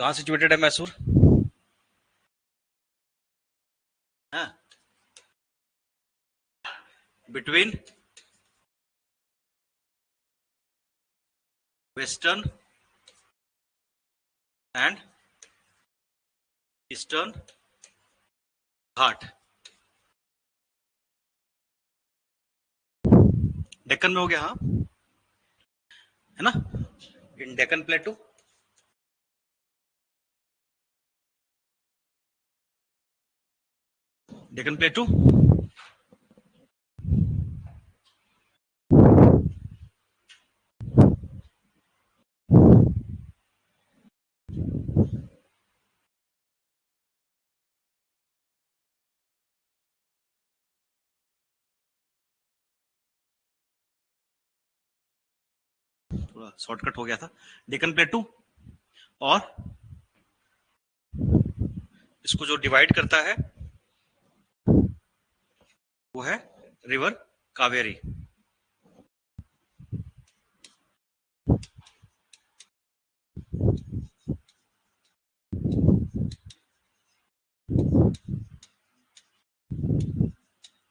कहाँ सिचुएटेड है मैसूर? हाँ, बिटवीन वेस्टर्न एंड ईस्टर्न घाट। डेक्कन में हो गया, हाँ, है ना? इन डेक्कन प्लेटू, डेक्कन प्लेटू, थोड़ा शॉर्टकट हो गया था। डेक्कन प्लेटू और इसको जो डिवाइड करता है वो है रिवर कावेरी।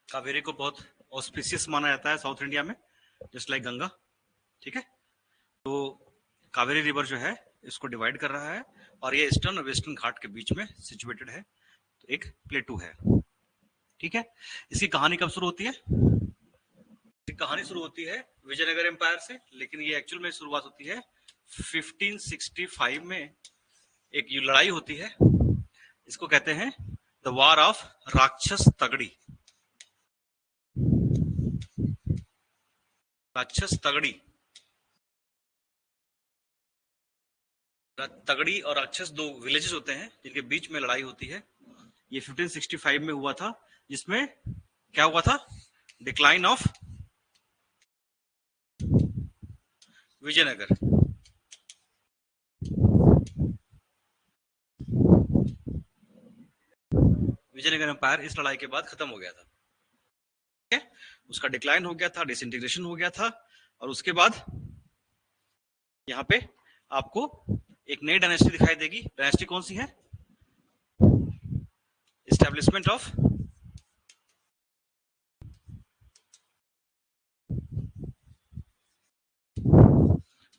कावेरी को बहुत ऑस्पिशियस माना जाता है साउथ इंडिया में, जस्ट लाइक गंगा। ठीक है, तो कावेरी रिवर जो है इसको डिवाइड कर रहा है और ये ईस्टर्न और वेस्टर्न घाट के बीच में सिचुएटेड है, तो एक प्लेटू है। ठीक है, इसकी कहानी कब शुरू होती है? इसकी कहानी शुरू होती है विजयनगर एम्पायर से, लेकिन ये एक्चुअल में शुरुआत होती है 1565 में। एक ये लड़ाई होती है, इसको कहते हैं द वार ऑफ राक्षस तगड़ी। राक्षस तगड़ी, तगड़ी और राक्षस दो विलेजेस होते हैं जिनके बीच में लड़ाई होती है। ये 1565 में हुआ था, जिसमें क्या हुआ था? Decline of Vijayanagar. Vijayanagar empire इस लड़ाई के बाद खत्म हो गया था। ठीक है, उसका डिक्लाइन हो गया था, डिसइंटीग्रेशन हो गया था, और उसके बाद यहाँ पे आपको एक नई डायनेस्टी दिखाई देगी। डायनेस्टी कौन सी है? Establishment of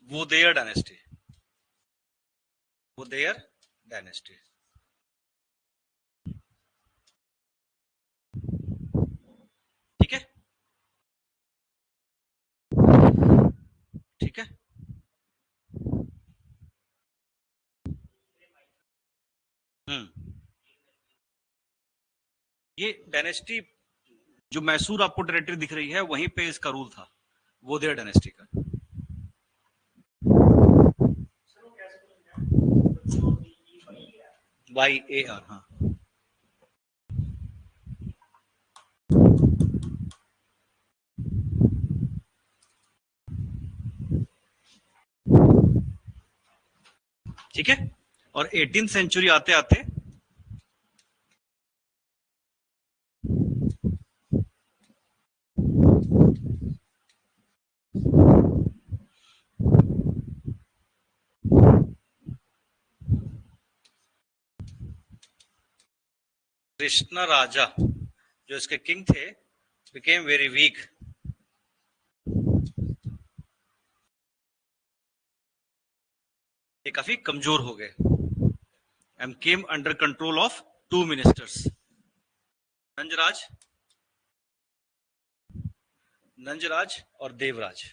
Wodeyar dynasty. Wodeyar dynasty. ठीक है, ठीक है। ये डायनेस्टी जो मैसूर आपको टेरिटरी दिख रही है वहीं पे इसका रूल था, वोदेयर डायनेस्टी का। YAR, हाँ। ठीक है, और 18th सेंचुरी आते आते कृष्ण राजा जो इसके किंग थे बिकेम वेरी वीक। ये काफी कमजोर हो गए and came under control of 2 ministers, Nanjaraj Nanjaraj और देवराज।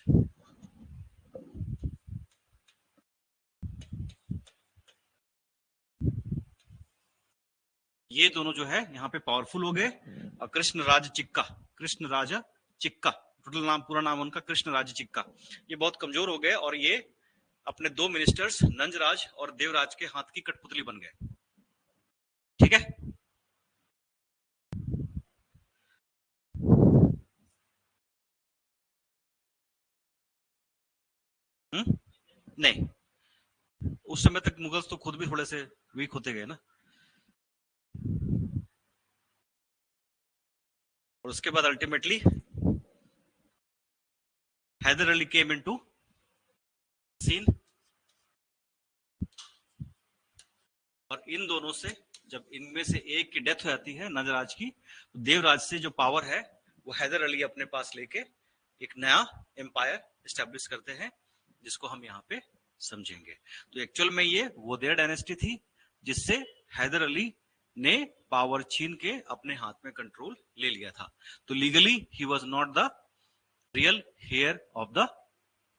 ये दोनों जो है यहाँ पे पावरफुल हो गए, और कृष्णराज चिक्का, कृष्ण राजा चिक्का, टोटल नाम, पूरा नाम उनका कृष्ण राज चिक्का, ये बहुत कमजोर हो गए और ये अपने 2 मिनिस्टर्स नंजराज और देवराज के हाथ की कठपुतली बन गए। ठीक है, नहीं, उस समय तक मुगल्स तो खुद भी थोड़े से वीक होते गए ना, और उसके बाद ultimately Haidar Ali came into scene. और इन दोनों से जब इनमें से एक की डेथ हो जाती है नंजराज की, तो देवराज से जो पावर है वो हैदर अली अपने पास लेके एक नया एम्पायर स्टैब्लिश करते हैं, जिसको हम यहाँ पे समझेंगे। तो एक्चुअल में ये वोदेर डायनेस्टी थी जिससे हैदर अली ने पावर छीन के अपने हाथ में कंट्रोल ले लिया था। तो legally he was not the real heir of the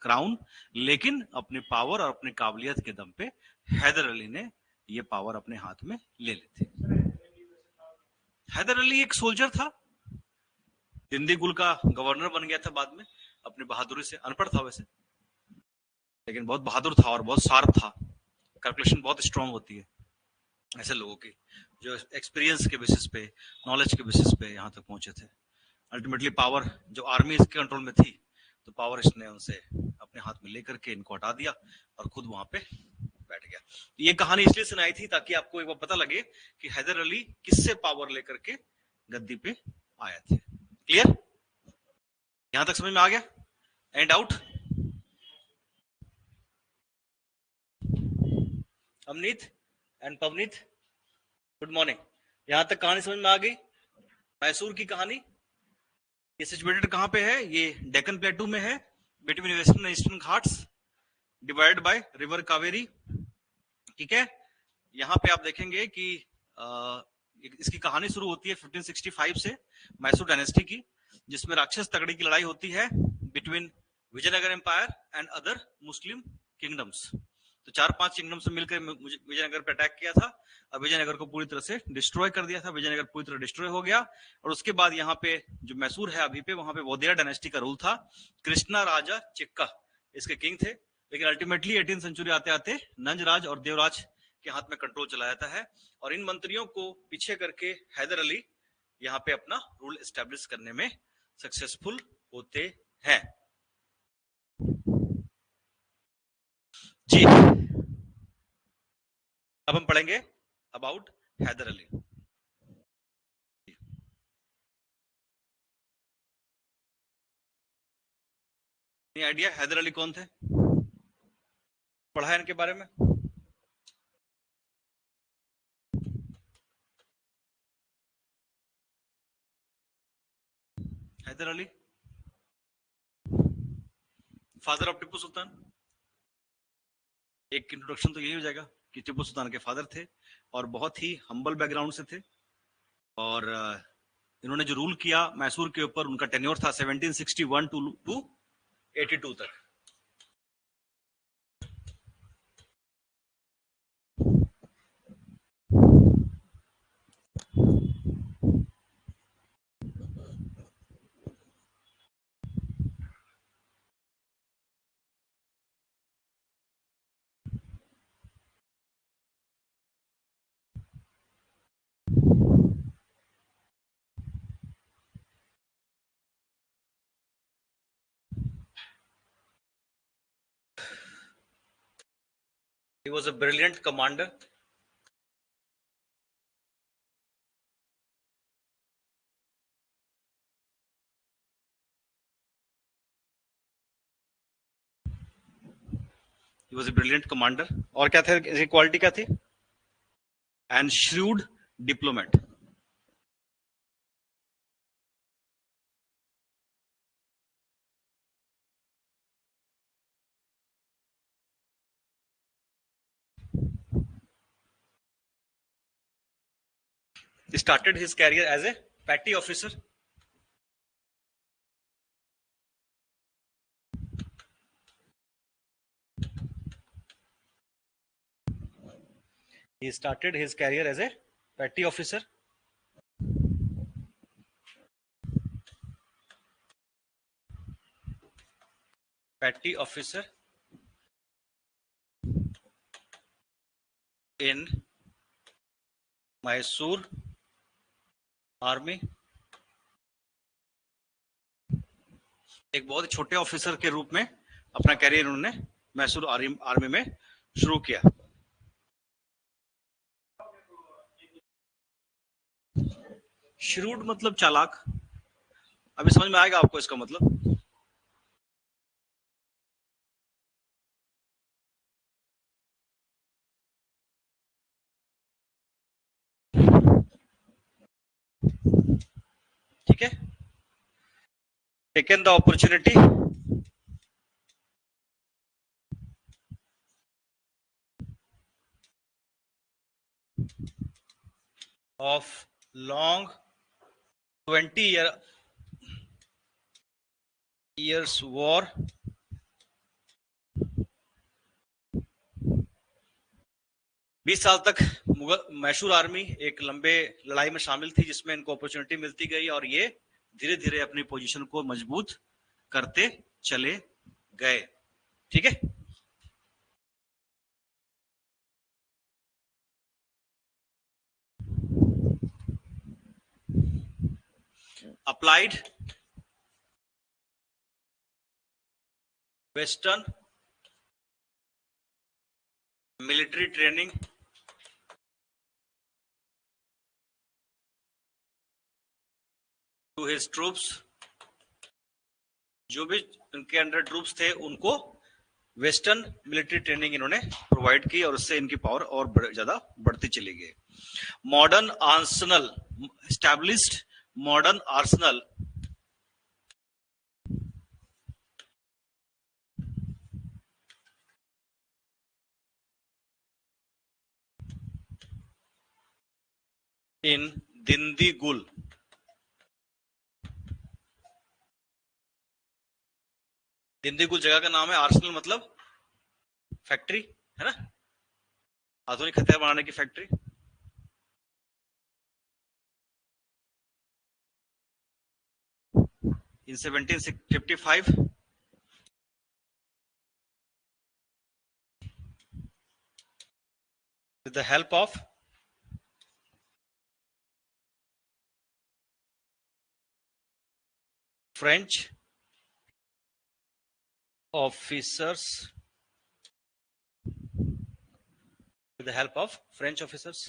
crown, लेकिन अपने पावर और अपनी काबिलियत के दम पे हैदर अली ने ये पावर अपने हाथ में ले ली थी। हैदर अली एक सोल्जर था, दिंदी गुल का गवर्नर बन गया था बाद में अपनी बहादुरी से। अनपढ़ था वैसे, लेकिन बहुत बहादुर था और बहुत शार्प था। कैलकुलेशन बहुत स्ट्रांग होती है ऐसे लोगों की, जो एक्सपीरियंस के बेसिस पे, नॉलेज के बेसिस पे यहाँ तक पहुंचे थे। अल्टीमेटली पावर जो आर्मी इसके कंट्रोल में थी, तो पावर इसने उनसे अपने हाथ में लेकर के इनको हटा दिया और खुद वहां पे बैठ गया। ये कहानी इसलिए सुनाई थी ताकि आपको एक बार पता लगे कि हैदर अली किससे पावर लेकर के गद्दी पे आए थे। क्लियर? यहां तक समझ में आ गया? Any doubt? Amneet and Pavneet, good morning. यहां तक कहानी समझ में आ गई? मैसूर की कहानी ये सिचुएटेड कहां पे है? ये डेक्कन प्लेटू में है, between western and eastern Ghats, divided by river Kaveri. ठीक है, यहाँ पे आप देखेंगे कि इसकी कहानी शुरू होती है 1565 से, मैसूर डायनेस्टी की, जिसमें राक्षस तगड़ी की लड़ाई होती है between Vijayanagar empire and other Muslim kingdoms. तो 4-5 किंगडम से मिलकर विजयनगर पर अटैक किया था और विजयनगर को पूरी तरह से डिस्ट्रॉय कर दिया था। विजयनगर पूरी तरह डिस्ट्रॉय हो गया और उसके बाद यहाँ पे जो मैसूर है अभी पे, वहां पे वोदेरा डायनेस्टी का रूल था। कृष्णा राजा चिक्का इसके किंग थे, लेकिन अल्टीमेटली 18th सेंचुरी आते आते नंजराज और देवराज के हाथ में कंट्रोल चला जाता है और इन मंत्रियों को पीछे करके हैदर अली यहाँ पे अपना रूल एस्टेब्लिश करने में सक्सेसफुल होते हैं। जी, अब हम पढ़ेंगे अबाउट हैदर अली। आइडिया हैदर अली कौन थे? पढ़ा है इनके बारे में? हैदर अली फादर ऑफ टिप्पू सुल्तान। एक इंट्रोडक्शन तो यही हो जाएगा कि टिप्पू सुल्तान के फादर थे और बहुत ही हम्बल बैकग्राउंड से थे और इन्होंने जो रूल किया मैसूर के ऊपर, उनका टेन्योर था 1761 टू 82 तक। He was a brilliant commander. He was a brilliant commander. और क्या थे इसकी क्वालिटी क्या थी? And shrewd diplomat. He started his career as a petty officer. He started his career as a petty officer. Petty officer in Mysore army. एक बहुत छोटे officer के रूप में अपना कैरियर उन्होंने मैसूर आर्मी में शुरू किया। श्रूड मतलब चालाक। अभी समझ में आएगा आपको इसका मतलब। ठीक है, taken the opportunity of long 20 years war, 20 साल तक मुगल मैसूर आर्मी एक लंबे लड़ाई में शामिल थी, जिसमें इनको अपॉर्चुनिटी मिलती गई और ये धीरे धीरे अपनी पोजीशन को मजबूत करते चले गए। ठीक है, applied western military training to his troops, जो भी उनके अंडर ट्रूप्स थे उनको वेस्टर्न मिलिट्री ट्रेनिंग इन्होंने प्रोवाइड की और उससे इनकी पावर और ज्यादा बढ़ती चली गई। Modern arsenal, established modern arsenal in Dindigul. Dindigul जगह का नाम है, आर्सनल मतलब फैक्ट्री है ना, आधुनिक हथियार बनाने की factory. In 1755 with the help of French officers, with the help of French officers,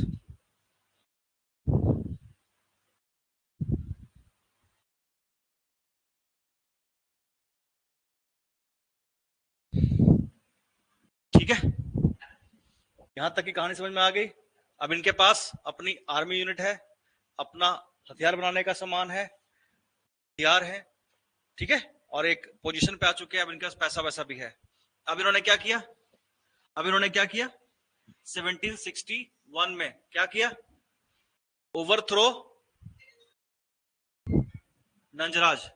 ठीक है, यहां तक की कहानी समझ में आ गई। अब इनके पास अपनी आर्मी यूनिट है, अपना हथियार बनाने का सामान है, हथियार है, ठीक है, और एक पोजीशन पे आ चुके हैं। अब इनके पास पैसा वैसा भी है। अब इन्होंने क्या किया, 1761 में क्या किया, ओवरथ्रो नंजराज।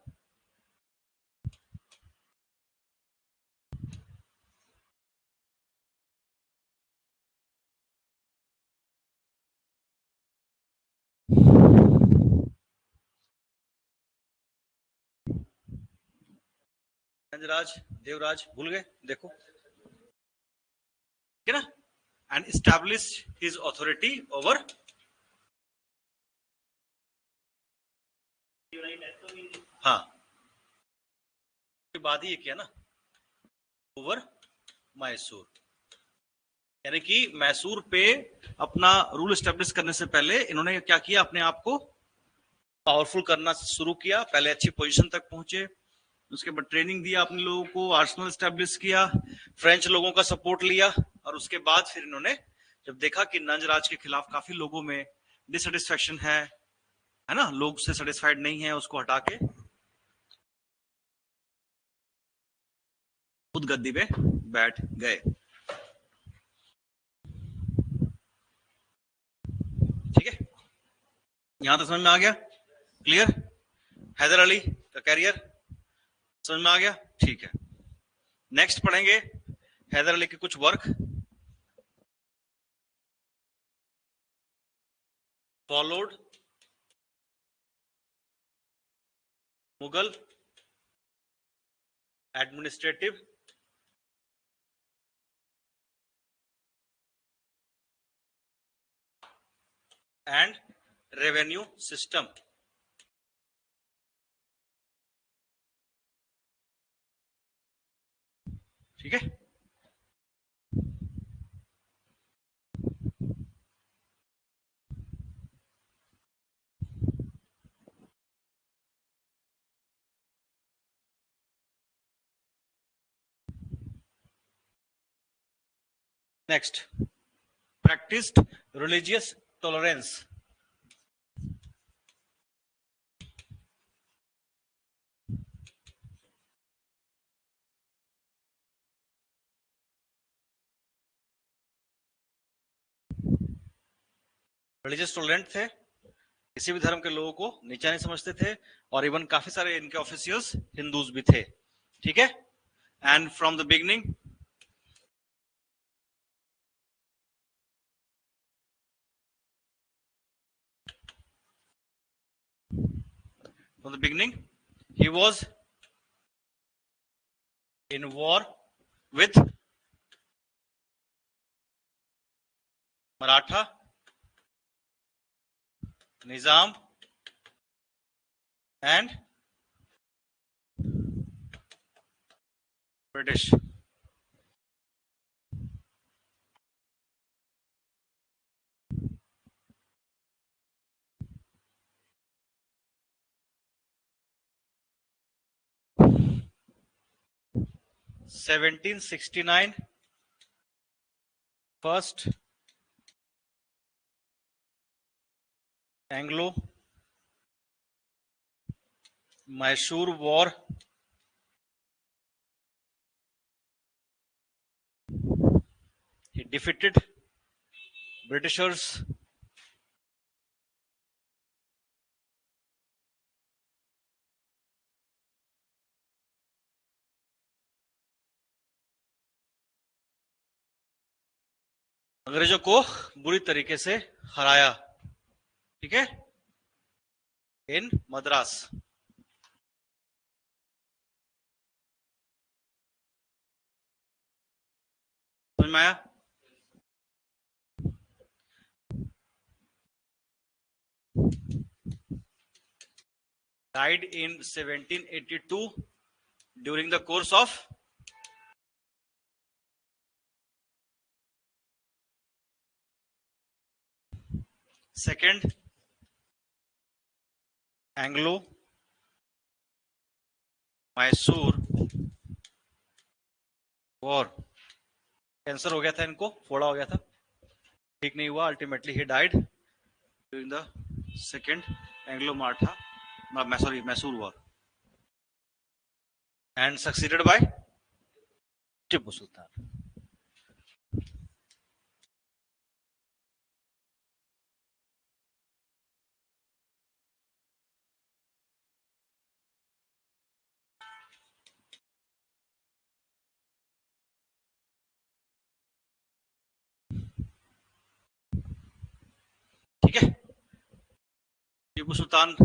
नंजराज, देवराज भूल गए, देखो, ठीक है ना, and establish his authority over, हाँ, बाद ही ये किया ना, ओवर मैसूर, यानी कि मैसूर पे अपना रूल एस्टेब्लिश करने से पहले इन्होंने क्या किया, अपने आप को पावरफुल करना शुरू किया। पहले अच्छी पोजीशन तक पहुंचे, उसके बाद ट्रेनिंग दिया अपने लोगों को, आर्सनल एस्टेब्लिश किया, फ्रेंच लोगों का सपोर्ट लिया, और उसके बाद फिर इन्होंने जब देखा कि नंजराज के खिलाफ काफी लोगों में डिससेटिस्फैक्शन है ना, लोग उससे सेटिस्फाइड नहीं है, उसको हटा के खुद गद्दी पे बैठ गए। ठीक है, यहां तक समझ में आ गया, क्लियर। हैदर अली का कैरियर समझ में आ गया, ठीक है। नेक्स्ट पढ़ेंगे हैदर अली के कुछ work. Followed Mughal administrative and revenue system. ठीक है, next, practised religious tolerance. Religious tolerant थे, किसी भी धर्म के लोगों को नीचा नहीं समझते थे, और इवन काफी सारे इनके ऑफिशियल्स हिंदूज भी थे, ठीक है। And from the beginning he was in war with Maratha, Nizam and British. (1769) first Anglo Mysore war, he defeated Britishers अंग्रेजों को बुरी तरीके से हराया, ठीक है, इन मद्रास। समझ में आया? died in 1782 during the course of second Anglo Mysore war। Cancer हो गया था इनको, फोड़ा हो गया था, ठीक नहीं हुआ, ultimately he died during the second Anglo Mysore war and succeeded by Tipu Sultan. ठीक है, टीपू सुल्तान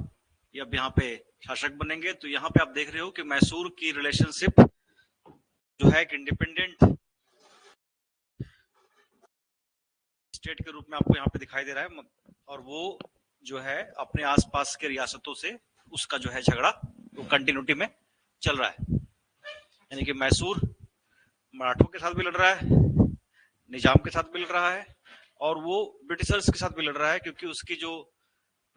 अब यहाँ पे शासक बनेंगे। तो यहाँ पे आप देख रहे हो कि मैसूर की रिलेशनशिप जो है एक इंडिपेंडेंट स्टेट के रूप में आपको यहाँ पे दिखाई दे रहा है, और वो जो है अपने आसपास के रियासतों से उसका जो है झगड़ा वो कंटिन्यूटी में चल रहा है। यानी कि मैसूर मराठों के साथ भी लड़ रहा है, निजाम के साथ भी लड़ रहा है, और वो ब्रिटिशर्स के साथ भी लड़ रहा है, क्योंकि उसकी जो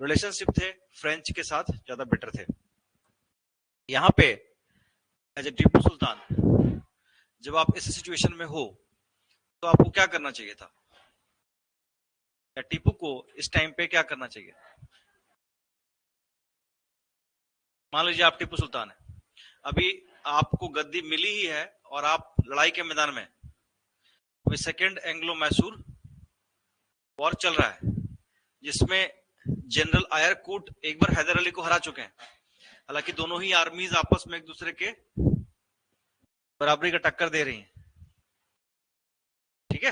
रिलेशनशिप थे फ्रेंच के साथ ज्यादा बेटर थे। यहाँ पे एज ए टीपू सुल्तान जब आप इस सिचुएशन में हो तो आपको क्या करना चाहिए था, या टीपू को इस टाइम पे क्या करना चाहिए? मान लीजिए आप टीपू सुल्तान है, अभी आपको गद्दी मिली ही है और आप लड़ाई के मैदान में, अभी सेकेंड एंग्लो मैसूर वॉर चल रहा है, जिसमें जनरल आयरकूट एक बार हैदर अली को हरा चुके हैं। हालांकि दोनों ही आर्मीज आपस में एक दूसरे के बराबरी का टक्कर दे रही हैं, ठीक है।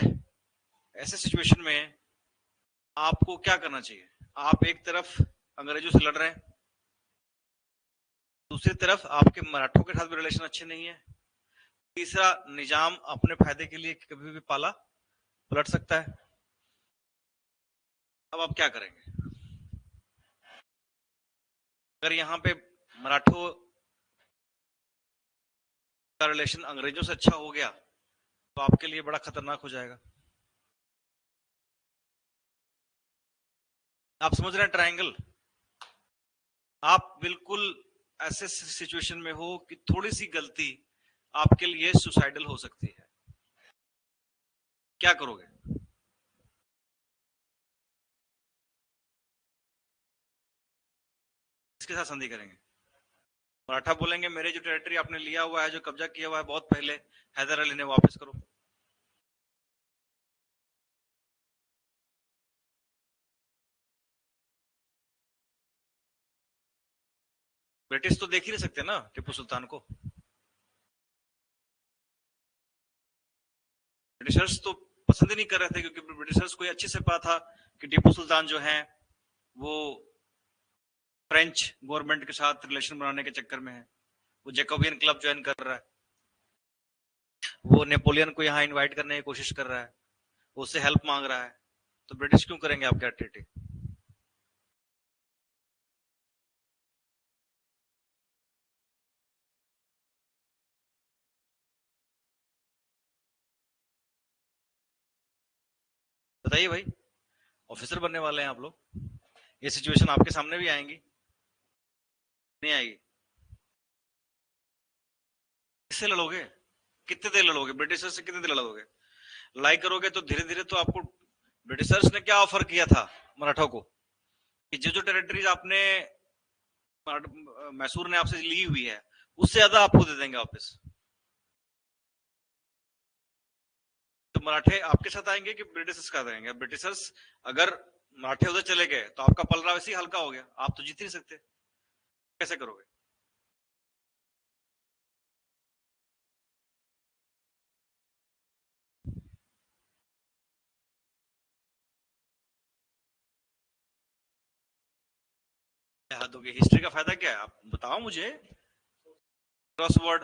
ऐसे सिचुएशन में आपको क्या करना चाहिए? आप एक तरफ अंग्रेजों से लड़ रहे हैं, दूसरी तरफ आपके मराठों के साथ भी रिलेशन अच्छे नहीं है, तीसरा निजाम अपने फायदे के लिए कभी भी पाला पलट सकता है। अब आप क्या करेंगे? अगर यहाँ पे मराठों का रिलेशन अंग्रेजों से अच्छा हो गया तो आपके लिए बड़ा खतरनाक हो जाएगा। आप समझ रहे हैं ट्रायंगल? आप बिल्कुल ऐसे सिचुएशन में हो कि थोड़ी सी गलती आपके लिए सुसाइडल हो सकती है, क्या करोगे? इसके साथ संधि करेंगे? मराठा बोलेंगे मेरे जो टेरिटरी आपने लिया हुआ है, जो कब्जा किया हुआ है बहुत पहले हैदर अली ने, वापस करो। ब्रिटिश तो देख ही नहीं सकते ना टीपू सुल्तान को। ब्रिटिशर्स तो पसंद ही नहीं कर रहे थे, क्योंकि ब्रिटिशर्स को अच्छे से पता था कि टीपू सुल्तान जो है वो फ्रेंच गवर्नमेंट के साथ रिलेशन बनाने के चक्कर में है, वो जैकोबियन क्लब ज्वाइन कर रहा है, वो नेपोलियन को यहाँ इनवाइट करने की कोशिश कर रहा है, वो उससे हेल्प मांग रहा है, तो ब्रिटिश क्यों करेंगे आपके एक्टिविटी। बताइए भाई, ऑफिसर बनने वाले हैं आप लोग, ये सिचुएशन आपके सामने भी आएंगी, नहीं आएगी? किससे लड़ोगे, कितने देर लड़ोगे ब्रिटिशर्स से, कितने देर लड़ोगे? लड़ाई करोगे तो धीरे धीरे तो आपको, ब्रिटिशर्स ने क्या ऑफर किया था मराठों को कि जो टेरिटरीज आपने मैसूर ने आपसे ली हुई है उससे ज्यादा आपको दे देंगे वापस। तो मराठे आपके साथ आएंगे कि ब्रिटिशर्स का आएंगे? ब्रिटिशर्स अगर मराठे उधर चले गए तो आपका पलड़ा वैसे ही हल्का हो गया, आप तो जीत नहीं सकते, कैसे करोगे? दोगे हिस्ट्री का फायदा क्या है, आप बताओ मुझे। क्रॉसवर्ड,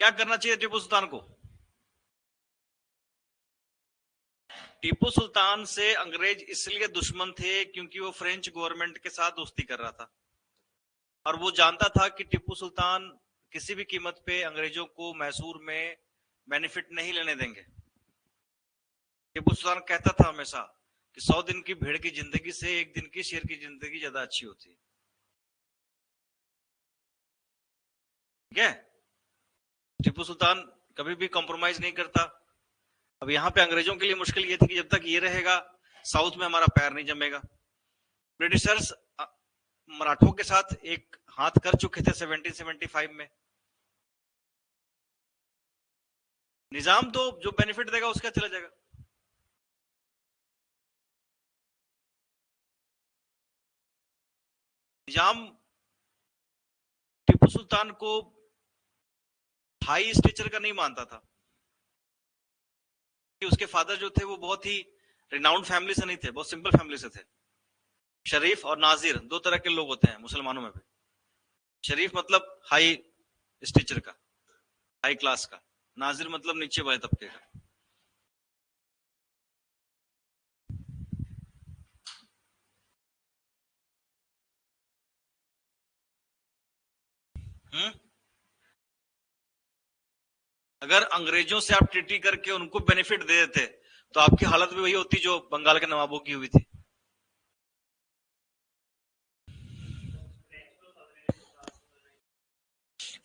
क्या करना चाहिए टीपू सुल्तान को? टीपू सुल्तान से अंग्रेज इसलिए दुश्मन थे क्योंकि वो फ्रेंच गवर्नमेंट के साथ दोस्ती कर रहा था, और वो जानता था कि टीपू सुल्तान किसी भी कीमत पे अंग्रेजों को मैसूर में बेनिफिट नहीं लेने देंगे। टीपू सुल्तान कहता था हमेशा कि 100 दिन की भेड़ की जिंदगी से 1 दिन की शेर की जिंदगी ज्यादा अच्छी होती है, ठीक है? टीपू सुल्तान कभी भी कॉम्प्रोमाइज नहीं करता। अब यहाँ पे अंग्रेजों के लिए मुश्किल ये थी कि जब तक ये रहेगा साउथ में हमारा पैर नहीं जमेगा। ब्रिटिशर्स मराठों के साथ एक हाथ कर चुके थे 1775 में। निजाम तो जो बेनिफिट देगा उसका चला जाएगा। निजाम टीपू सुल्तान को हाई स्टेचर का नहीं मानता था, कि उसके फादर जो थे वो बहुत ही रिनाउंड फैमिली से नहीं थे, बहुत सिंपल फैमिली से थे। शरीफ और नाजिर 2 तरह के लोग होते हैं मुसलमानों में भी। शरीफ मतलब हाई स्टेचर का, हाई क्लास का, नाजिर मतलब नीचे वाले तबके का। अगर अंग्रेजों से आप ट्रीटी करके उनको बेनिफिट दे देते तो आपकी हालत भी वही होती जो बंगाल के नवाबों की हुई थी।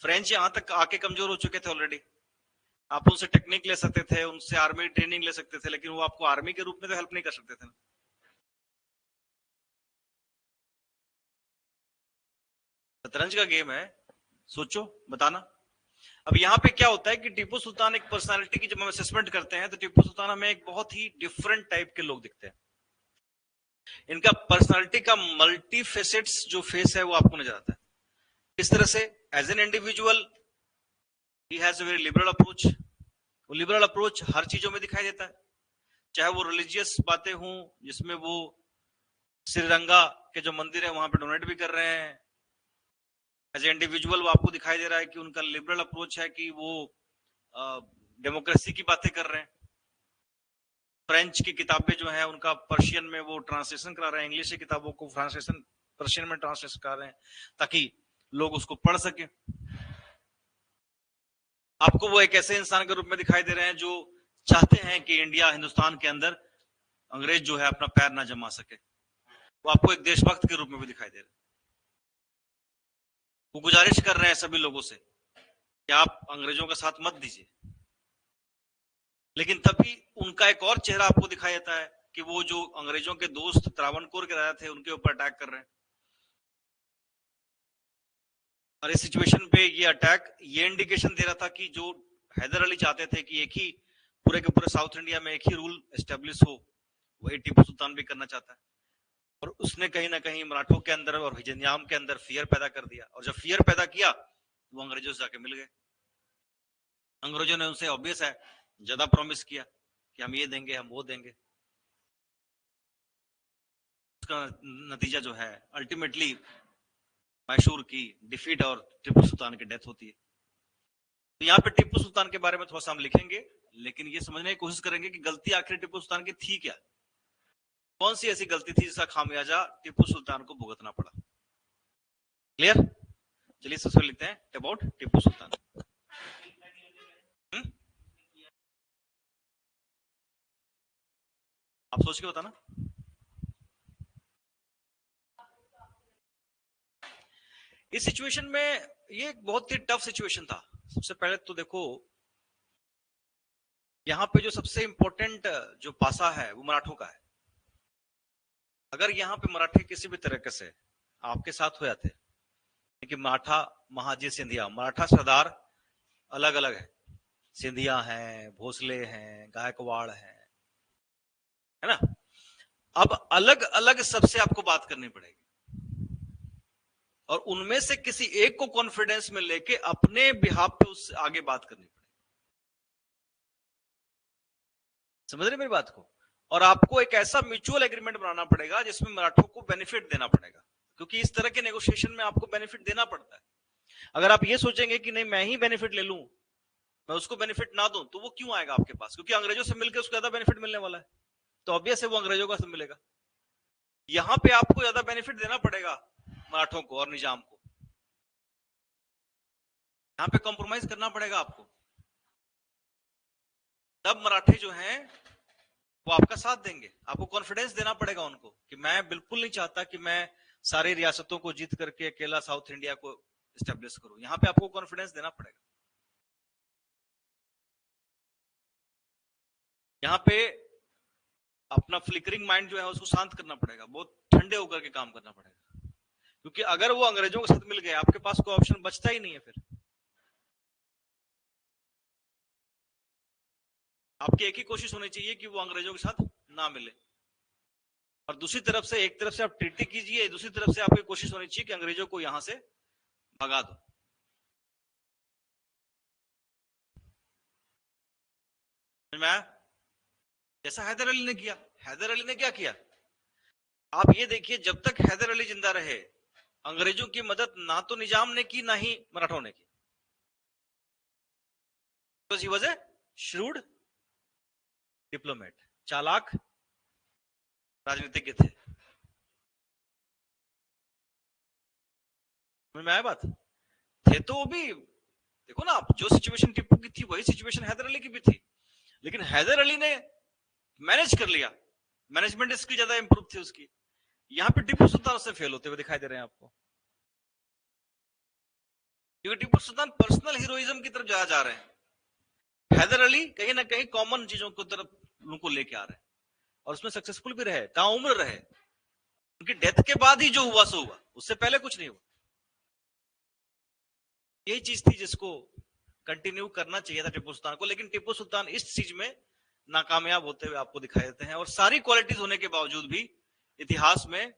फ्रेंच यहां तक आके कमजोर हो चुके थे ऑलरेडी, आप उनसे टेक्निक ले सकते थे, उनसे आर्मी ट्रेनिंग ले सकते थे, लेकिन वो आपको आर्मी के रूप में तो हेल्प नहीं कर सकते थे। शतरंज का गेम है, सोचो, बताना। अब यहाँ पे क्या होता है कि टीपू सुल्तान एक पर्सनालिटी की जब हम असेसमेंट करते हैं तो टीपू सुल्तान हमें एक बहुत ही डिफरेंट टाइप के लोग दिखते हैं। इनका पर्सनालिटी का मल्टी फेसेट्स जो फेस है वो आपको नजर आता है। इस तरह से as an individual he has a very liberal approach. वो लिबरल अप्रोच हर चीजों में दिखाई देता है, चाहे वो रिलीजियस बातें हों जिसमें वो श्रीरंगा के जो मंदिर है वहां पे डोनेट भी कर रहे हैं। एज ए इंडिविजुअल वो आपको दिखाई दे रहा है कि उनका लिबरल अप्रोच है कि वो डेमोक्रेसी की बातें कर रहे हैं। फ्रेंच की किताबें जो है उनका पर्शियन में वो ट्रांसलेशन करा रहे हैं, इंग्लिश की किताबों को ट्रांसलेशन पर्शियन में ट्रांसलेशन करा रहे हैं ताकि लोग उसको पढ़ सके। आपको वो एक ऐसे इंसान के रूप में दिखाई दे रहे हैं जो चाहते हैं कि इंडिया, हिंदुस्तान के अंदर अंग्रेज जो है अपना पैर ना जमा सके। वो आपको एक देशभक्त के रूप में भी दिखाई दे रहे हैं। वो गुजारिश कर रहे हैं सभी लोगों से कि आप अंग्रेजों का साथ मत दीजिए, लेकिन तभी उनका एक और चेहरा आपको दिखाई देता है कि वो जो अंग्रेजों के दोस्त त्रावणकोर के राजा थे उनके ऊपर अटैक कर रहे हैं। और इस सिचुएशन पे ये अटैक ये इंडिकेशन दे रहा था कि जो हैदर अली चाहते थे कि एक ही पूरे के पूरे साउथ इंडिया में एक ही रूल एस्टेब्लिश हो, वही टीपू सुल्तान भी करना चाहता है। और उसने कहीं ना कहीं मराठों के अंदर और विजयनियाम के अंदर फियर पैदा कर दिया, और जब फियर पैदा किया वो अंग्रेजों से जाके मिल गए। अंग्रेजों ने उनसे ऑब्वियस है ज्यादा प्रॉमिस किया कि हम ये देंगे, हम वो देंगे। उसका नतीजा जो है अल्टीमेटली मैसूर की डिफीट और टिप्पू सुल्तान की डेथ होती है। तो यहाँ पे टिप्पू सुल्तान के बारे में थोड़ा सा हम लिखेंगे, लेकिन ये समझने की कोशिश करेंगे कि गलती आखिर टिप्पू सुल्तान की थी क्या, कौन सी ऐसी गलती थी जिसका खामियाजा टिप्पू सुल्तान को भुगतना पड़ा। क्लियर? चलिए सबसे लिखते हैं अबाउट टिप्पू सुल्तान। आप सोच के बताना। इस सिचुएशन में ये एक बहुत ही टफ सिचुएशन था। सबसे पहले तो देखो यहाँ पे जो सबसे इंपॉर्टेंट जो पासा है वो मराठों का है। अगर यहाँ पे मराठे किसी भी तरीके से आपके साथ हो जाते कि मराठा महाजी सिंधिया, मराठा सरदार अलग अलग है, सिंधिया हैं, भोसले हैं, गायकवाड़ है ना। अब अलग अलग सबसे आपको बात करनी पड़ेगी और उनमें से किसी एक को कॉन्फिडेंस में लेके अपने बिहाफ पे उससे आगे बात करनी पड़ेगी। समझ रहे मेरी बात को? और आपको एक ऐसा म्यूचुअल एग्रीमेंट बनाना पड़ेगा जिसमें मराठों को बेनिफिट देना पड़ेगा, क्योंकि इस तरह के नेगोशिएशन में आपको बेनिफिट देना पड़ता है। अगर आप ये सोचेंगे कि नहीं मैं ही बेनिफिट ले लूं, मैं उसको बेनिफिट ना दूं, तो वो क्यों आएगा आपके पास? क्योंकि अंग्रेजों से मिलकर उसको ज्यादा बेनिफिट मिलने वाला है, तो ऑब्वियस है वो अंग्रेजों का सब मिलेगा। यहां पे आपको ज्यादा बेनिफिट देना पड़ेगा मराठों को और निजाम को, यहां पे कॉम्प्रोमाइज करना पड़ेगा आपको। तब मराठे जो हैं वो आपका साथ देंगे, आपको कॉन्फिडेंस देना पड़ेगा उनको कि मैं बिल्कुल नहीं चाहता कि मैं सारी रियासतों को जीत करके अकेला साउथ इंडिया को स्टेब्लिश करूं। यहां पे आपको कॉन्फिडेंस देना पड़ेगा। यहाँ पे अपना फ्लिकरिंग माइंड जो है उसको शांत करना पड़ेगा, बहुत ठंडे होकर के काम करना पड़ेगा, क्योंकि अगर वो अंग्रेजों के साथ मिल गए आपके पास कोई ऑप्शन बचता ही नहीं है। फिर आपकी एक ही कोशिश होनी चाहिए कि वो अंग्रेजों के साथ ना मिले, और दूसरी तरफ से एक तरफ से आप ट्रीटी कीजिए, दूसरी तरफ से आपकी कोशिश होनी चाहिए कि अंग्रेजों को यहां से भगा दो। जैसा हैदर अली ने किया। हैदर अली ने क्या किया आप ये देखिए, जब तक हैदर अली जिंदा रहे अंग्रेजों की मदद ना तो निजाम ने की ना ही मराठों ने की। Because he was a shrewd diplomat, चालाक राजनीतिज्ञ थे। में आया बात? थे तो वो भी, देखो ना आप, जो सिचुएशन टिप्पू की थी वही सिचुएशन हैदर अली की भी थी, लेकिन हैदर अली ने मैनेज कर लिया, मैनेजमेंट स्किल ज्यादा इंप्रूव थी उसकी। यहाँ पे टिप्पू सुल्तान उससे फेल होते हुए दिखाई दे रहे हैं आपको, क्योंकि टिप्पू सुल्तान पर्सनल हीरोइज्म की तरफ ज्यादा जा रहे हैं। हैदर अली कहीं ना कहीं कॉमन चीजों की तरफ उनको लेके आ रहे हैं, और उसमें सक्सेसफुल भी रहे, ताउम्र रहे। उनकी डेथ के बाद ही जो हुआ सो हुआ, उससे पहले कुछ नहीं हुआ। यही चीज थी जिसको कंटिन्यू करना चाहिए था टिप्पू सुल्तान को, लेकिन टिप्पू सुल्तान इस चीज में नाकामयाब होते हुए आपको दिखाई देते हैं, और सारी क्वालिटीज होने के बावजूद भी इतिहास में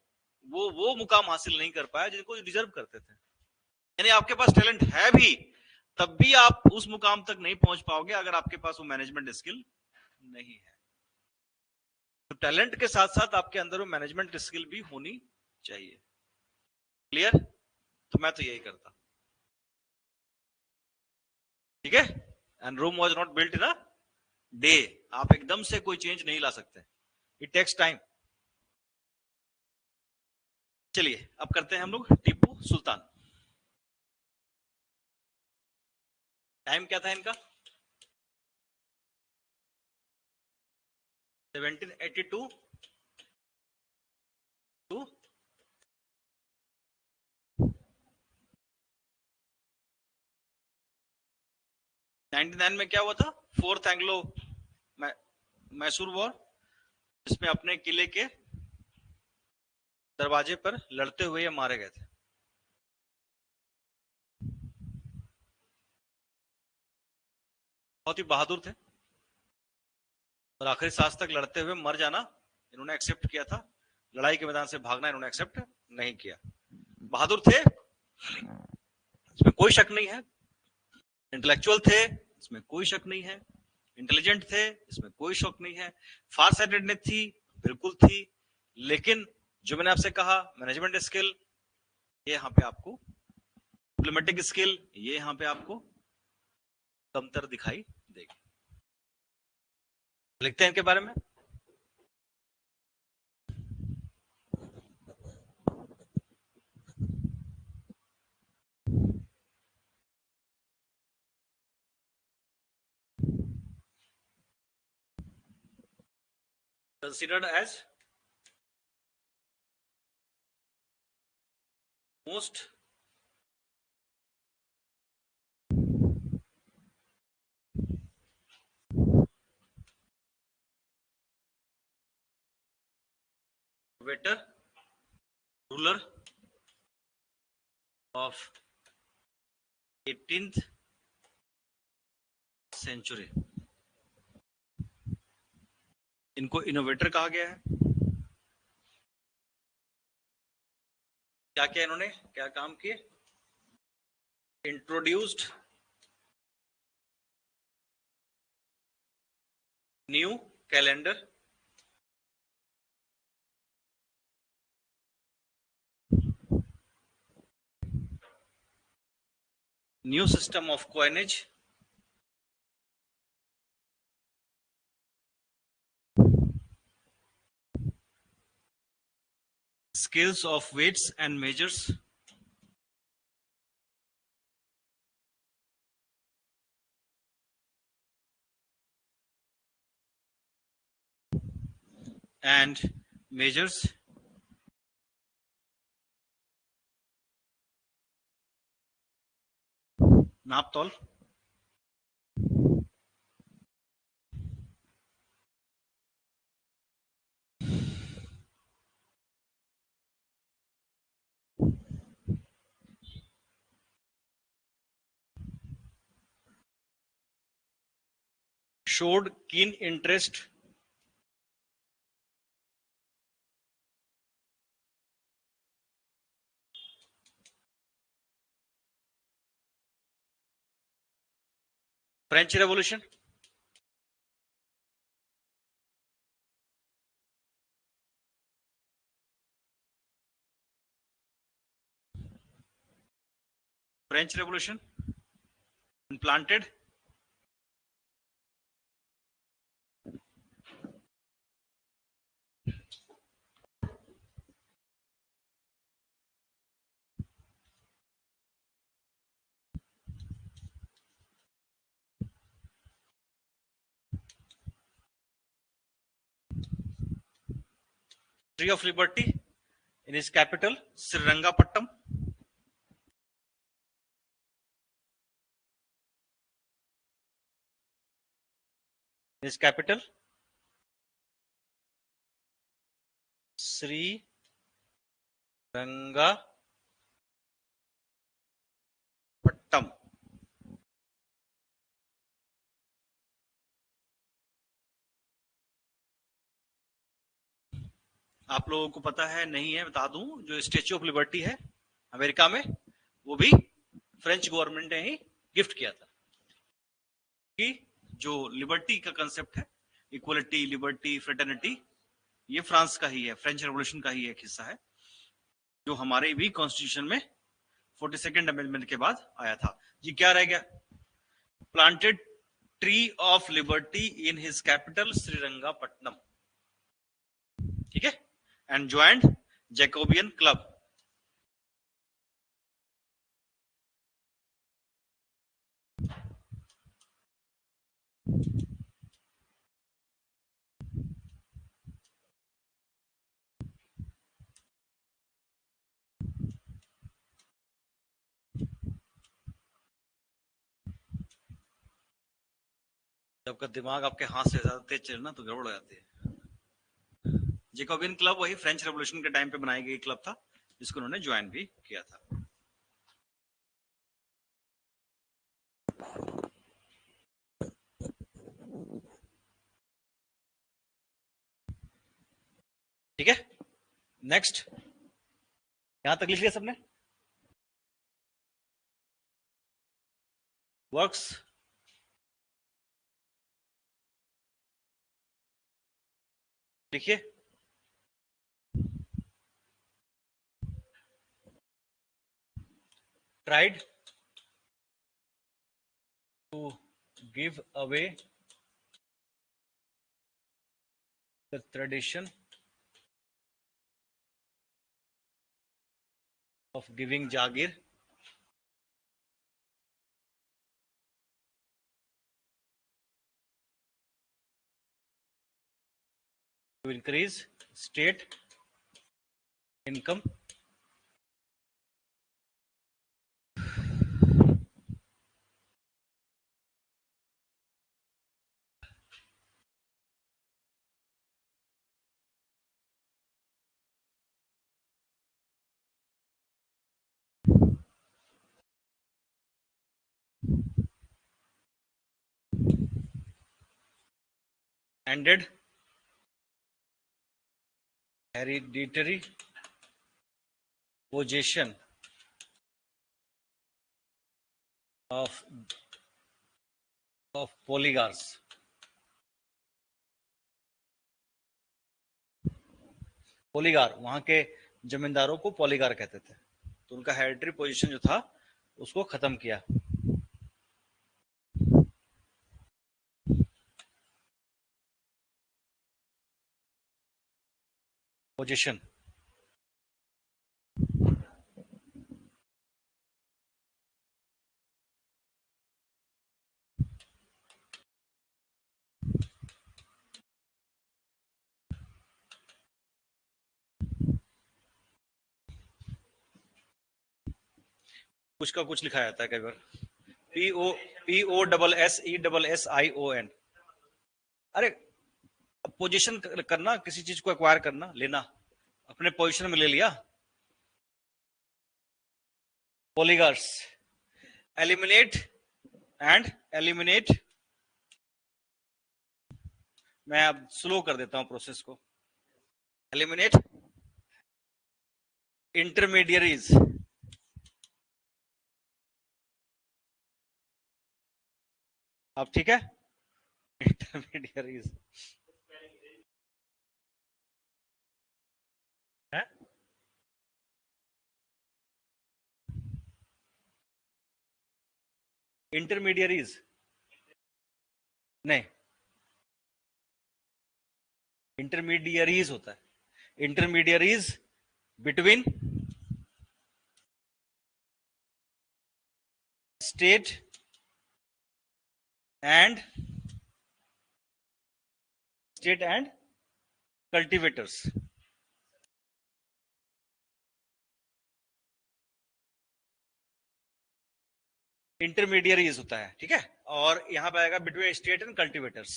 वो मुकाम हासिल नहीं कर पाया जिनको डिजर्व करते थे। यानी आपके पास टैलेंट है भी, तब भी आप उस मुकाम तक नहीं पहुंच पाओगे अगर आपके पास वो मैनेजमेंट स्किल नहीं है। तो टैलेंट के साथ साथ आपके अंदर वो मैनेजमेंट स्किल भी होनी चाहिए। क्लियर? तो मैं तो यही करता। ठीक है? And Rome was not built in a day. आप एकदम से कोई चेंज नहीं ला सकते, इट टेक्स टाइम। चलिए अब करते हैं हम लोग टीपू सुल्तान। टाइम क्या था इनका? 1782 टू 99 में क्या हुआ था? फोर्थ एंग्लो मैसूर वॉर, जिसमें अपने किले के दरवाजे पर लड़ते हुए ये मारे गए थे। बहुत ही बहादुर थे और आखिरी सांस तक लड़ते हुए मर जाना इन्होंने एक्सेप्ट किया था, लड़ाई के मैदान से भागना इन्होंने एक्सेप्ट नहीं किया। बहादुर थे, इसमें कोई शक नहीं है। इंटेलेक्चुअल थे, इसमें कोई शक नहीं है। इंटेलिजेंट थे, इसमें कोई शक नहीं है। फार साइटेडनेस थी, बिल्कुल थी। लेकिन जो मैंने आपसे कहा, मैनेजमेंट स्किल ये यहाँ पे आपको, डिप्लोमेटिक स्किल ये यहाँ पे आपको कमतर दिखाई देगी। लिखते हैं इनके बारे में। considered as most better ruler of 18th century। इनको इनोवेटर कहा गया है। क्या किया इन्होंने, क्या काम किए? Introduced new calendar, new system of coinage, scales of weights and measures, and measures नाप तौल। showed keen interest French revolution, French revolution implanted Tree of Liberty in his capital Srirangapattam, his capital Srirangapattam। आप लोगों को पता है नहीं है, बता दूं, जो स्टेच्यू ऑफ लिबर्टी है अमेरिका में, वो भी फ्रेंच गवर्नमेंट ने ही गिफ्ट किया था। कि जो लिबर्टी का कंसेप्ट है, इक्वलिटी, लिबर्टी, फ्रेटर्निटी, ये फ्रांस का ही है, फ्रेंच रेवोल्यूशन का ही एक हिस्सा है, जो हमारे भी कॉन्स्टिट्यूशन में 42nd अमेंडमेंट के बाद आया था। जी क्या रह गया? Planted tree of liberty in his capital Srirangapatnam, ठीक है, एंड ज्वाइंड जैकोबियन क्लब। जब का दिमाग आपके हाथ से ज्यादा तेज चलना तो गड़बड़ हो जाती है। जैकोबियन क्लब वही फ्रेंच रेवोल्यूशन के टाइम पे बनाई गई क्लब था, जिसको उन्होंने ज्वाइन भी किया था। ठीक है, नेक्स्ट, यहां तक लिख लिया सबने? वर्क्स, लिखिए। Tried to give away the tradition of giving jagir to increase state income ended hereditary possession of polygars. Polygar वहां के जमींदारों को पॉलीगार कहते थे, तो उनका हेरिटरी पोजीशन जो था उसको खत्म किया। पोजीशन, कुछ का कुछ लिखा जाता है कई बार, POSSESSION। अरे पोजीशन करना, किसी चीज को एक्वायर करना, लेना, अपने पोजीशन में ले लिया। पॉलीगार्स, एलिमिनेट एंड एलिमिनेट, मैं अब स्लो कर देता हूं प्रोसेस को। एलिमिनेट इंटरमीडियरीज, अब ठीक है? इंटरमीडियरीज है, इंटरमीडियरीज नहीं, इंटरमीडियरीज होता है। Intermediaries between state and cultivators. Intermediaries होता है, ठीक है? और यहां पे आएगा बिटवीन स्टेट एंड कल्टीवेटर्स।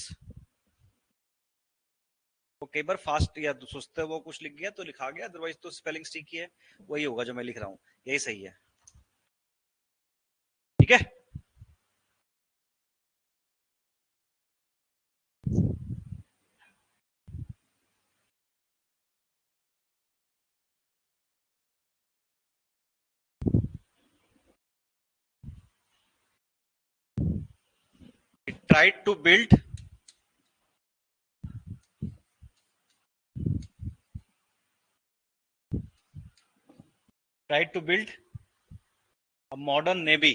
वो कई बार फास्ट या तो सोचते वो कुछ लिख गया तो लिखा गया, अदरवाइज तो स्पेलिंग ठीक ही है, वही होगा जो मैं लिख रहा हूं, यही सही है, ठीक है? Tried to build a modern navy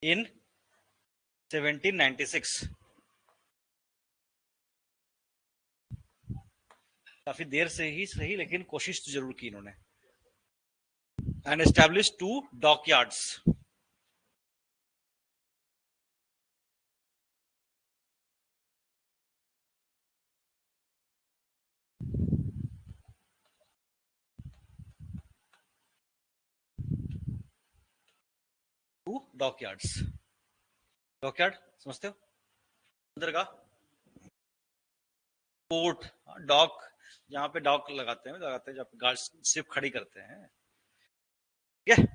in 1796। काफी देर से ही सही, लेकिन कोशिश तो जरूर की इन्होंने। And establish 2 dockyards, dockyards. Dockyard समझते हो? अंदर का पोर्ट, डॉक, जहां पे डॉक लगाते हैं जहां पे शिप खड़ी करते हैं, ठीक है?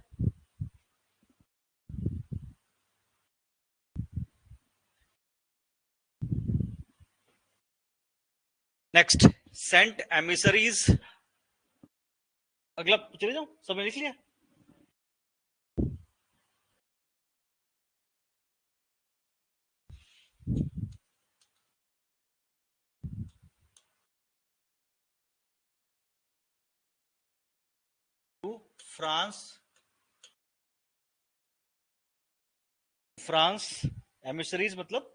नेक्स्ट, सेंट एमिसरीज, अगला चले जाओ, सबने लिख लिया? फ्रांस एमिसरीज मतलब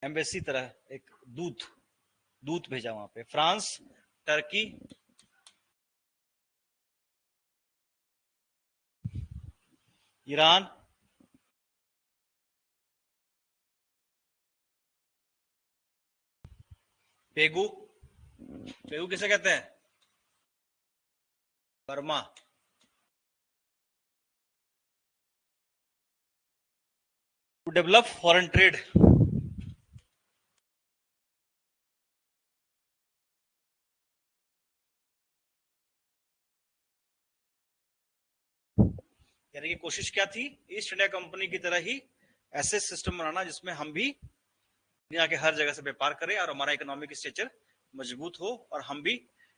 एम्बेसी तरह, एक दूत भेजा वहां पे। France, Turkey, Iran, Pegu, Pegu किसे कहते हैं? Burma. To develop foreign trade, यानी कि कोशिश क्या थी, ईस्ट इंडिया कंपनी की तरह ही ऐसे सिस्टम बनाना जिसमें हम भी दुनिया के हर जगह से व्यापार करें और हमारा इकोनॉमिक स्ट्रक्चर मजबूत हो और हम भी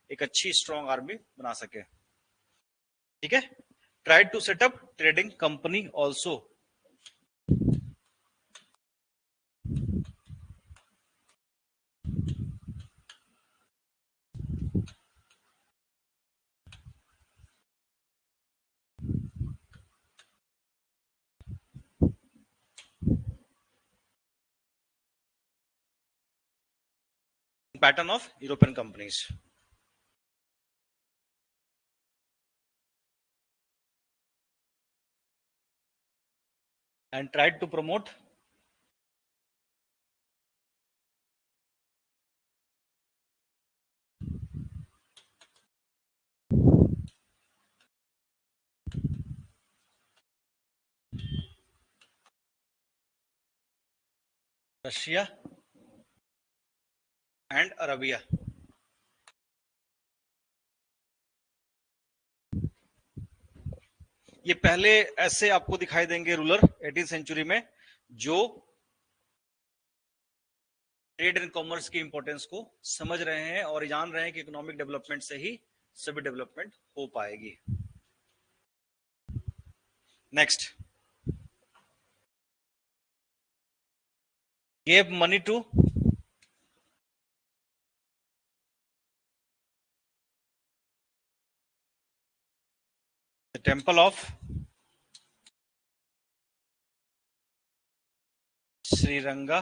एक अच्छी स्ट्रॉन्ग आर्मी बना सके। ठीक है, try to set up trading company also. Pattern of European companies, and tried to promote Russia and Arabia. ये पहले ऐसे आपको दिखाई देंगे रूलर 18th सेंचुरी में जो ट्रेड एंड कॉमर्स की इंपॉर्टेंस को समझ रहे हैं और जान रहे हैं कि इकोनॉमिक डेवलपमेंट से ही सभी डेवलपमेंट हो पाएगी। Next, gave money to the temple of Sriranga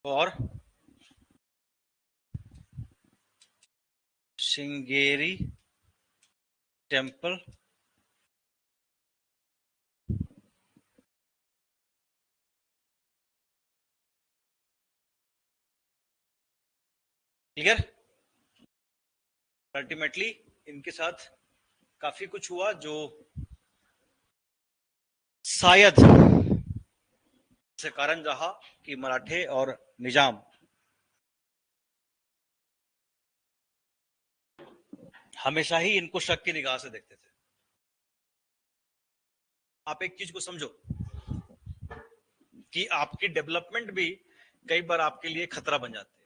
और श्रृंगेरी टेम्पल क्लियर। अल्टीमेटली इनके साथ काफी कुछ हुआ जो शायद से कारण रहा कि मराठे और निजाम हमेशा ही इनको शक की निगाह से देखते थे। आप एक चीज को समझो कि आपकी डेवलपमेंट भी कई बार आपके लिए खतरा बन जाती है।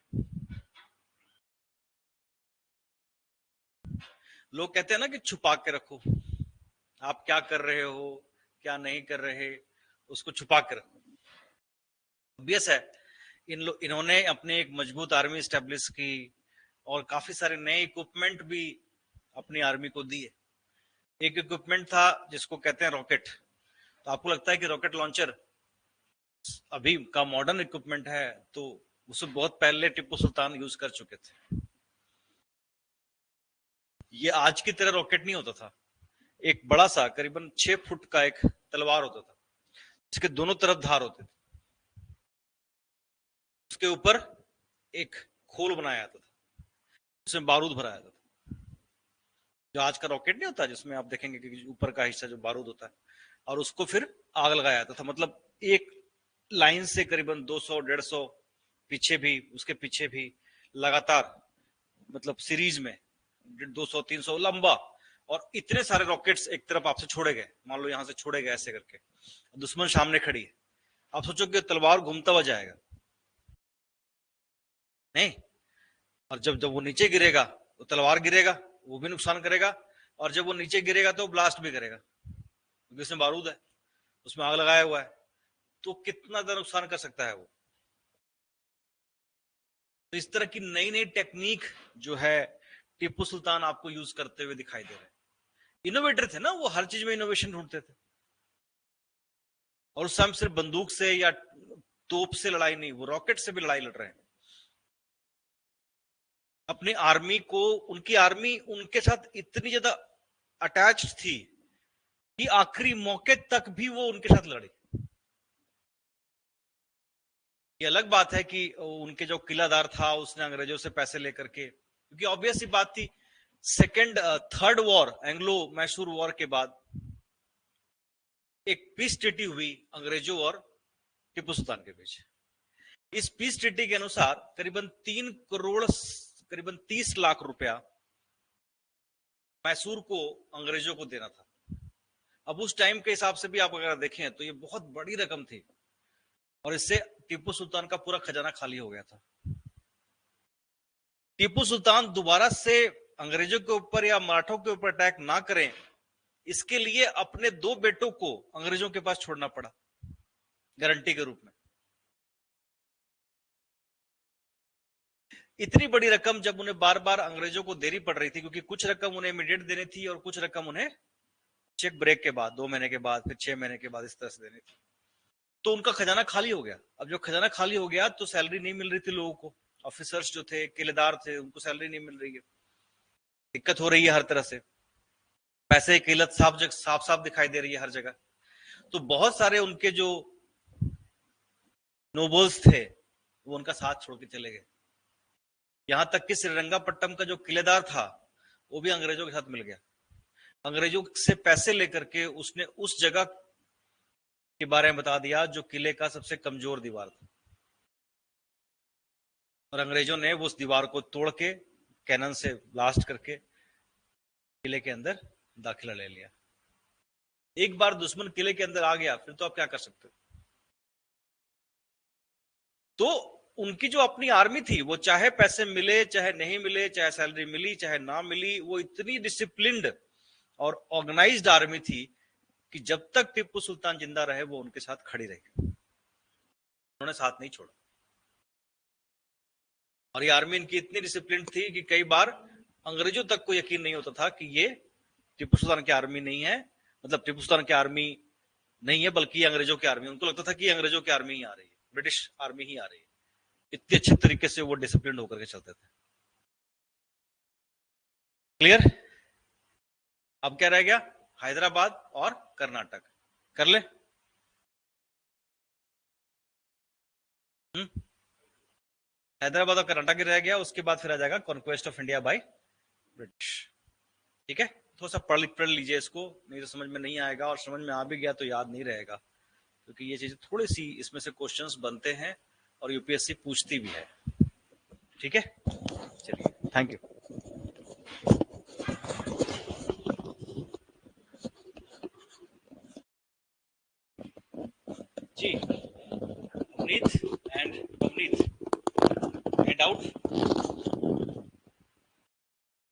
लोग कहते हैं ना कि छुपा के रखो, आप क्या कर रहे हो क्या नहीं कर रहे उसको छुपा के रखो। ऑब्वियस है, इन्होंने अपनी एक मजबूत आर्मी स्टैब्लिश की और काफी सारे नए इक्विपमेंट भी अपनी आर्मी को दिए। एक इक्विपमेंट था जिसको कहते हैं रॉकेट। तो आपको लगता है कि रॉकेट लॉन्चर अभी का मॉडर्न इक्विपमेंट है, तो उसे बहुत पहले टिप्पू सुल्तान यूज कर चुके थे। ये आज की तरह रॉकेट नहीं होता था, एक बड़ा सा करीबन 6 फुट का एक तलवार होता था जिसके दोनों तरफ धार होते थे, उसके ऊपर एक खोल बनाया जाता था जिसमें बारूद भरा जाता था। जो आज का रॉकेट नहीं होता जिसमें आप देखेंगे कि ऊपर का हिस्सा जो बारूद होता है, और उसको फिर आग लगाया जाता था। मतलब एक लाइन से करीबन 200-150 पीछे भी उसके पीछे भी लगातार, मतलब सीरीज में 200-300 लंबा और इतने सारे रॉकेट्स एक तरफ आपसे छोड़े गए, मान लो यहां से छोड़े गए ऐसे करके, दुश्मन सामने खड़ी है, आप सोचो कि तलवार घूमता हुआ जाएगा, नहीं। और जब जब वो नीचे गिरेगा तो तलवार गिरेगा, वो भी नुकसान करेगा, और जब वो नीचे गिरेगा तो ब्लास्ट भी करेगा, क्योंकि उसमें बारूद है, उसमें आग लगाया हुआ है, तो कितना ज्यादा नुकसान कर सकता है वो। तो इस तरह की नई नई टेक्निक जो है टीपू सुल्तान आपको यूज करते हुए दिखाई दे रहे हैं। इनोवेटर थे ना वो, हर चीज में इनोवेशन ढूंढते थे। और उस समय सिर्फ बंदूक से या तोप से लड़ाई नहीं, वो रॉकेट से भी लड़ाई लड़ रहे हैं। अपनी आर्मी को, उनकी आर्मी उनके साथ इतनी ज्यादा अटैच थी कि आखिरी मौके तक भी वो उनके साथ लड़े। ये अलग बात है कि उनके जो किलादार था उसने अंग्रेजों से पैसे लेकर के, क्योंकि ऑब्वियस सी बात थी, second third war, Anglo Mysore war के बाद एक पीस ट्रीटी हुई अंग्रेजों और टीपू सुल्तान के बीच। इस पीस ट्रीटी के अनुसार करीबन 3 करोड़ करीबन 30 लाख रुपया मैसूर को अंग्रेजों को देना था। अब उस टाइम के हिसाब से भी आप अगर देखें तो ये बहुत बड़ी रकम थी, और इससे टीपू सुल्तान का पूरा खजाना खाली हो गया था। टीपू सुल्तान दोबारा से अंग्रेजों के ऊपर या मराठों के ऊपर अटैक ना करें, इसके लिए अपने 2 बेटों को अंग्रेजों के पास छोड़ना पड़ा गारंटी के रूप में। इतनी बड़ी रकम जब उन्हें बार बार अंग्रेजों को देनी पड़ रही थी, क्योंकि कुछ रकम उन्हें इमीडिएट देनी थी और कुछ रकम उन्हें चेक ब्रेक के बाद 2 महीने के बाद, फिर 6 महीने के बाद, इस तरह से देनी थी, तो उनका खजाना खाली हो गया। अब जो खजाना खाली हो गया तो सैलरी नहीं मिल रही थी लोगों को, ऑफिसर्स जो थे, किलेदार थे, उनको सैलरी नहीं मिल रही है, दिक्कत हो रही है हर तरह से, पैसे की किल्लत साफ साफ दिखाई दे रही है हर जगह। तो बहुत सारे उनके जो नोबल्स थे वो उनका साथ छोड़ के चले गए। यहां तक कि श्रीरंगापट्टम का जो किलेदार था वो भी अंग्रेजों के साथ मिल गया। अंग्रेजों से पैसे लेकर के उसने उस जगह के बारे में बता दिया जो किले का सबसे कमजोर दीवार था, और अंग्रेजों ने वो उस दीवार को तोड़ के कैनन से ब्लास्ट करके किले के अंदर दाखिला ले लिया। एक बार दुश्मन किले के अंदर आ गया फिर तो आप क्या कर सकते हो। तो उनकी जो अपनी आर्मी थी वो चाहे पैसे मिले चाहे नहीं मिले, चाहे सैलरी मिली चाहे ना मिली, वो इतनी डिसिप्लिन्ड और ऑर्गेनाइज्ड आर्मी थी कि जब तक टीपू सुल्तान जिंदा रहे वो उनके साथ खड़ी रही, उन्होंने साथ नहीं छोड़ा। और ये आर्मी इनकी इतनी डिसिप्लिन थी कि कई बार अंग्रेजों तक को यकीन नहीं होता था कि ये टीपू सुल्तान की आर्मी नहीं है, मतलब टीपू सुल्तान की आर्मी नहीं है बल्कि अंग्रेजों की आर्मी। उनको लगता था कि अंग्रेजों की आर्मी ही आ रही है, ब्रिटिश आर्मी ही आ रही है। इतने अच्छे तरीके से वो डिसिप्लिन होकर के चलते थे। क्लियर? अब क्या रह गया? हैदराबाद और कर्नाटक कर ले। हैदराबाद और कर्नाटक रह गया, उसके बाद फिर आ जाएगा conquest of India by British. ठीक है, थोड़ा सा पढ़ लीजिए इसको, नहीं तो समझ में नहीं आएगा, और समझ में आ भी गया तो याद नहीं रहेगा, क्योंकि ये चीजें थोड़ी सी इसमें से क्वेश्चंस बनते हैं और यूपीएससी पूछती भी है। ठीक है, चलिए, थैंक यू। जी Amneet and Amneet, any doubt?